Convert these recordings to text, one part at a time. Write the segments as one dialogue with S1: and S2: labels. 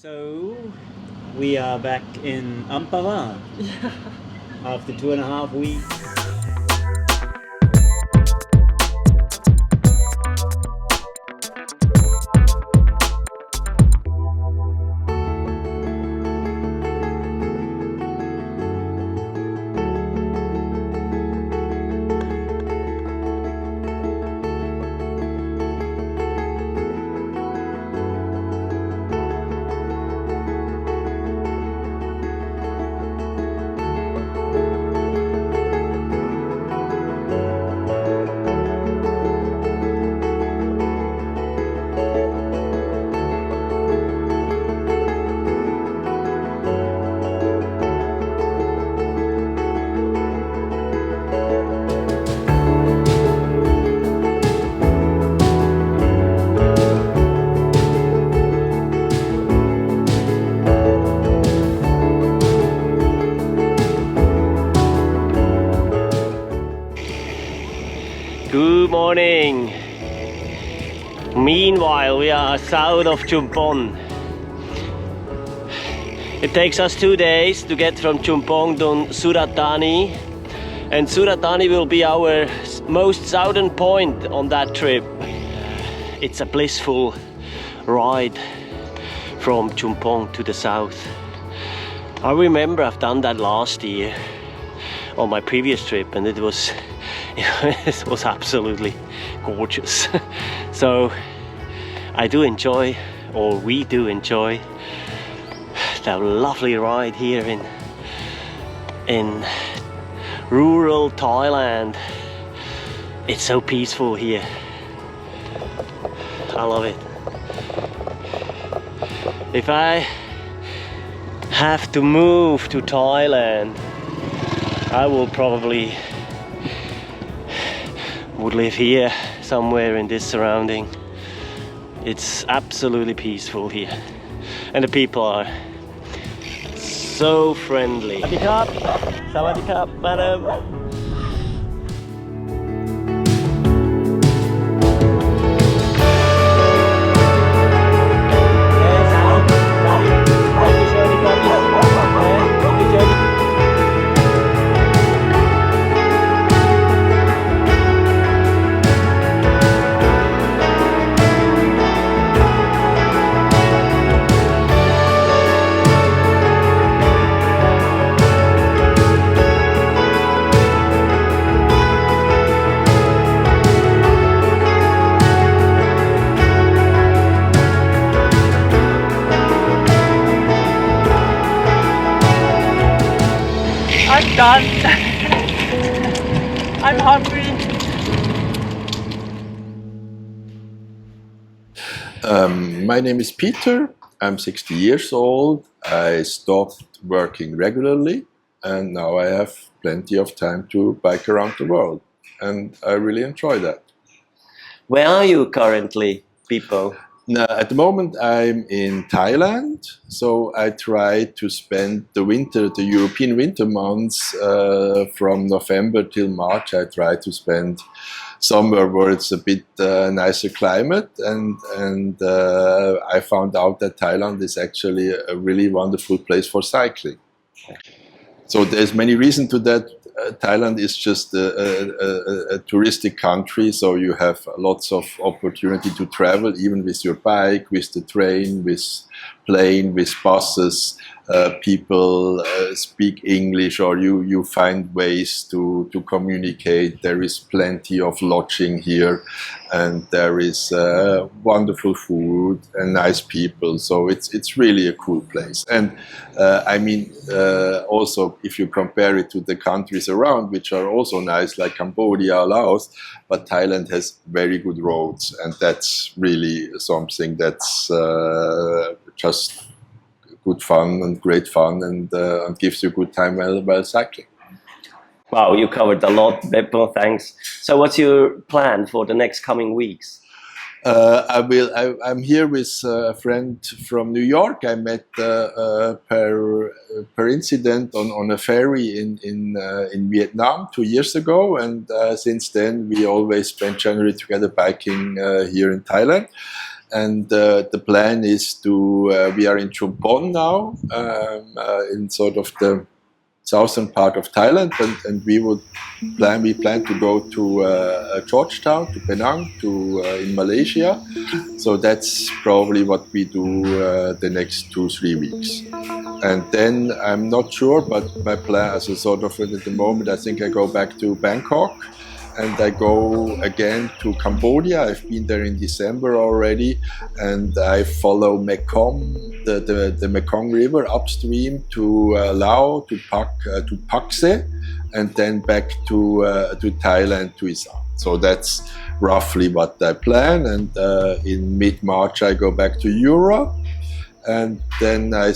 S1: So we are back in Ampara after 2.5 weeks.
S2: Good morning. Meanwhile, we are south of Chumphon. It takes us 2 days to get from Chumphon to Surat Thani, and Surat Thani will be our most southern point on that trip. It's a blissful ride from Chumphon to the south. I remember I've done that last year on my previous trip, and it was absolutely gorgeous. So I do enjoy, or we do enjoy, the lovely ride here in rural Thailand. It's so peaceful here. I love it. If I have to move to Thailand, I will probably would live here somewhere in this surrounding. It's absolutely peaceful here, and the people are so friendly. Sawadee krap. Sawadee krap, madam.
S3: I'm done. I'm hungry.
S4: My name is Peter. I'm 60 years old. I stopped working regularly, and now I have plenty of time to bike around the world, and I really enjoy that.
S2: Where are you currently, people?
S4: Now, at the moment, I'm in Thailand, so I try to spend the European winter months, from November till March. I try to spend somewhere where it's a bit nicer climate, and I found out that Thailand is actually a really wonderful place for cycling. So there's many reasons to that. Thailand is just a touristic country, so you have lots of opportunity to travel, even with your bike, with the train, with plane, with buses. People speak English, or you find ways to communicate. There is plenty of lodging here, and there is wonderful food and nice people. So it's really a cool place. And also if you compare it to the countries around, which are also nice, like Cambodia, Laos, but Thailand has very good roads, and that's really something that's just good fun and great fun, and gives you a good time while cycling.
S2: Wow, you covered a lot, Beppo, thanks. So what's your plan for the next coming weeks?
S4: I'm here with a friend from New York. I met per incident on a ferry in Vietnam 2 years ago, and since then we always spend January together biking here in Thailand. And the plan is to, we are in Chumphon now, in sort of the southern part of Thailand, and we plan to go to Georgetown, to Penang, in Malaysia. So that's probably what we do the next 2-3 weeks. And then I'm not sure, but my plan as a sort of at the moment, I think I go back to Bangkok. And I go again to Cambodia. I've been there in December already, and I follow Mekong, the Mekong River upstream to Laos, to Pakse, and then back to Thailand, to Isan. So that's roughly what I plan. And in mid-March I go back to Europe. And then I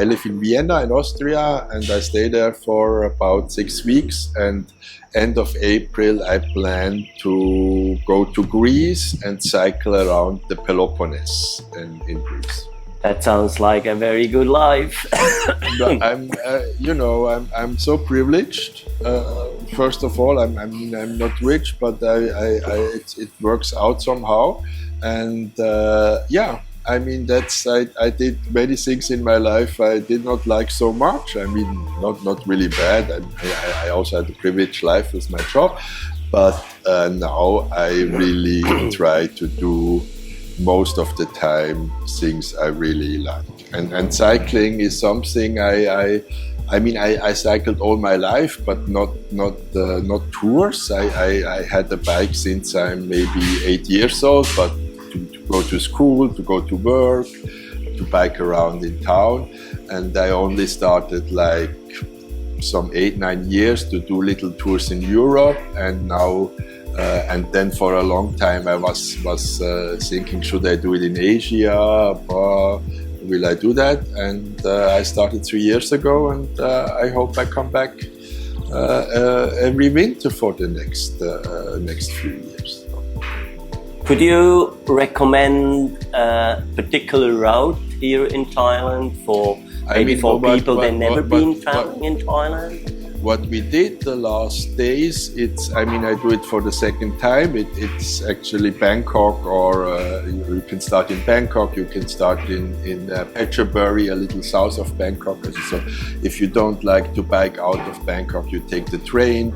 S4: live in Vienna in Austria, and I stay there for about 6 weeks. And end of April, I plan to go to Greece and cycle around the Peloponnese in Greece.
S2: That sounds like a very good life.
S4: But I'm so privileged. First of all, I'm not rich, but it works out somehow. And I mean, I did many things in my life I did not like so much. I mean, not really bad. I also had a privileged life with my job, but now I really try to do most of the time things I really like. And cycling is something I cycled all my life, but not tours. I had a bike since I'm maybe 8 years old, but to go to school, to go to work, to bike around in town. And I only started like some 8-9 years to do little tours in Europe. And now, and then for a long time I was thinking, should I do it in Asia? Will I do that? And I started 3 years ago, and I hope I come back every winter for the next few years.
S2: Could you recommend a particular route here in Thailand for people that never been traveling in Thailand?
S4: What we did the last days, I do it for the second time. It's actually Bangkok, or you can start in Bangkok, you can start in Phetchaburi, a little south of Bangkok. So if you don't like to bike out of Bangkok, you take the train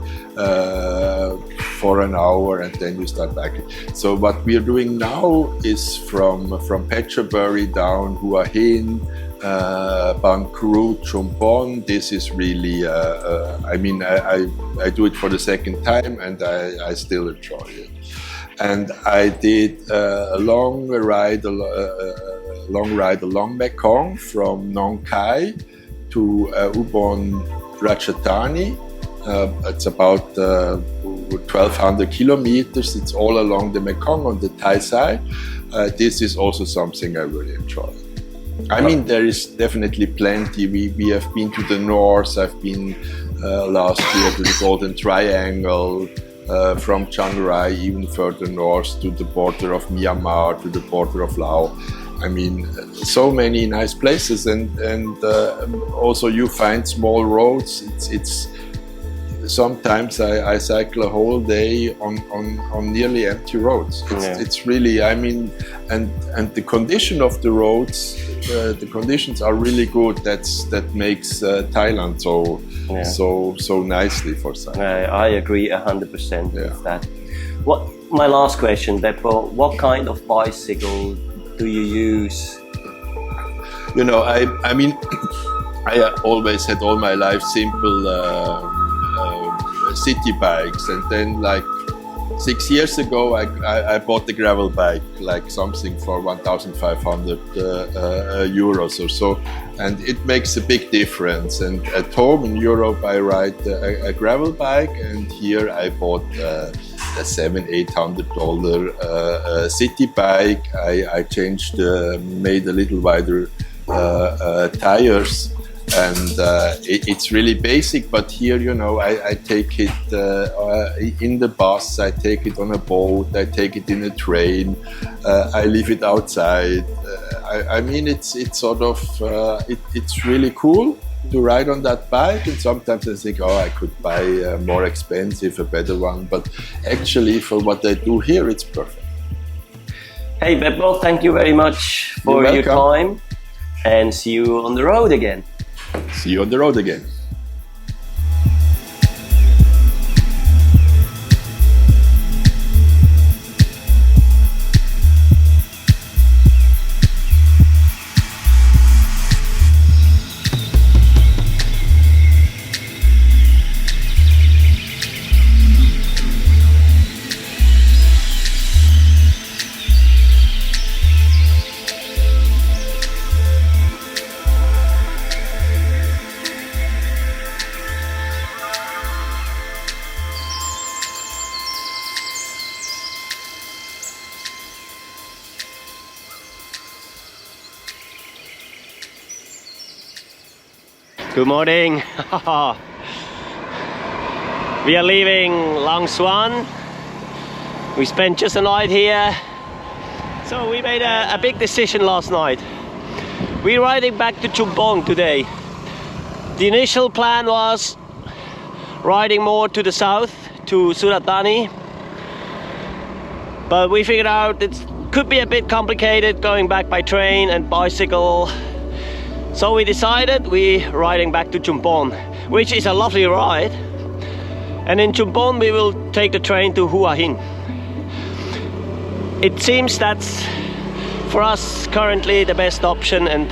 S4: for an hour, and then you start biking. So what we are doing now is from Phetchaburi down Hua Hin, Bang Kru, Chumphon. This is really, I do it for the second time, and I still enjoy it. And I did a long ride along Mekong from Nong Khai to Ubon Ratchathani. It's about 1,200 kilometers. It's all along the Mekong on the Thai side. This is also something I really enjoy. I mean, there is definitely plenty. We have been to the north. I've been last year to the Golden Triangle, from Chiang Rai even further north to the border of Myanmar, to the border of Laos. I mean, so many nice places, and also you find small roads. It's sometimes I cycle a whole day on nearly empty roads. It's really, I mean, and the condition of the roads, the conditions are really good. That makes Thailand so nicely for cycling.
S2: I agree 100% with that. My last question, Beppo, what kind of bicycle do you use?
S4: You know, I mean, I always had all my life simple city bikes, and then like 6 years ago I bought the gravel bike, like something for 1,500 euros or so, and it makes a big difference. And at home in Europe I ride a gravel bike, and here I bought a $700-800 city bike. I changed, made a little wider tires. And it's really basic, but here, you know, I take it in the bus, I take it on a boat, I take it in a train, I leave it outside. I mean, it's sort of, it's really cool to ride on that bike, and sometimes I think, oh, I could buy a more expensive, a better one, but actually for what I do here, it's perfect.
S2: Hey Beppo, thank you very much for
S4: You're
S2: your
S4: welcome.
S2: time and see you on the road again.
S4: See you on the road again.
S2: Good morning. We are leaving Lang Suan. We spent just a night here. So we made a big decision last night. We're riding back to Chumphon today. The initial plan was riding more to the south, to Surat Thani. But we figured out it could be a bit complicated going back by train and bicycle. So we decided we're riding back to Chumphon, which is a lovely ride. And in Chumphon we will take the train to Hua Hin. It seems that's for us currently the best option and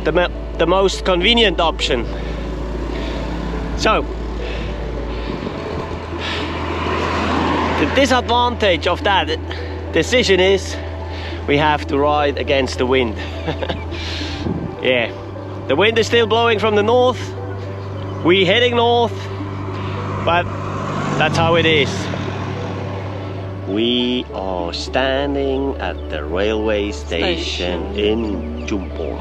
S2: the most convenient option. So the disadvantage of that decision is we have to ride against the wind. Yeah, the wind is still blowing from the north. We're heading north, but that's how it is. We are standing at the railway station in Chumphon.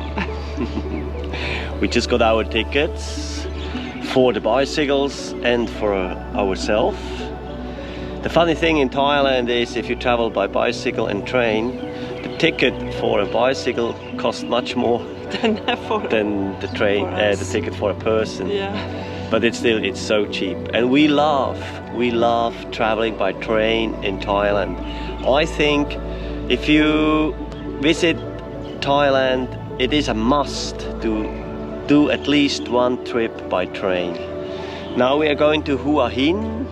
S2: We just got our tickets for the bicycles and for ourselves. The funny thing in Thailand is if you travel by bicycle and train, the ticket for a bicycle costs much more than the train, the ticket for a person.
S3: Yeah.
S2: But it's so cheap, and we love traveling by train in Thailand. I think if you visit Thailand, it is a must to do at least one trip by train. Now we are going to Hua Hin,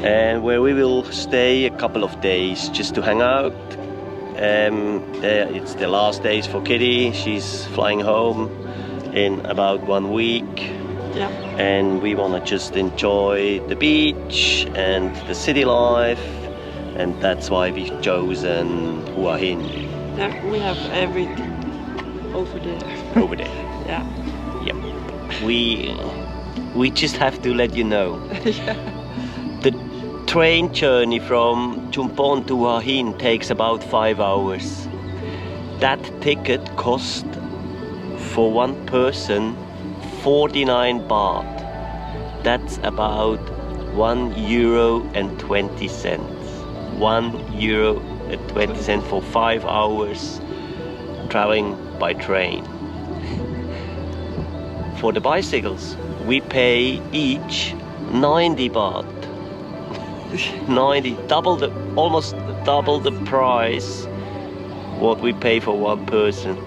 S2: and where we will stay a couple of days just to hang out. It's the last days for Kitty. She's flying home in about 1 week.
S3: Yeah.
S2: And we want to just enjoy the beach and the city life, and that's why we've chosen Hua Hin.
S3: Yeah, we have everything over there.
S2: Over there.
S3: Yeah.
S2: Yep. We just have to let you know.
S3: Yeah.
S2: The train journey from Chumphon to Hua Hin takes about 5 hours. That ticket cost for one person 49 baht. That's about €1.20. €1.20 for 5 hours traveling by train. For the bicycles, we pay each 90 baht. 90, almost double the price what we pay for one person.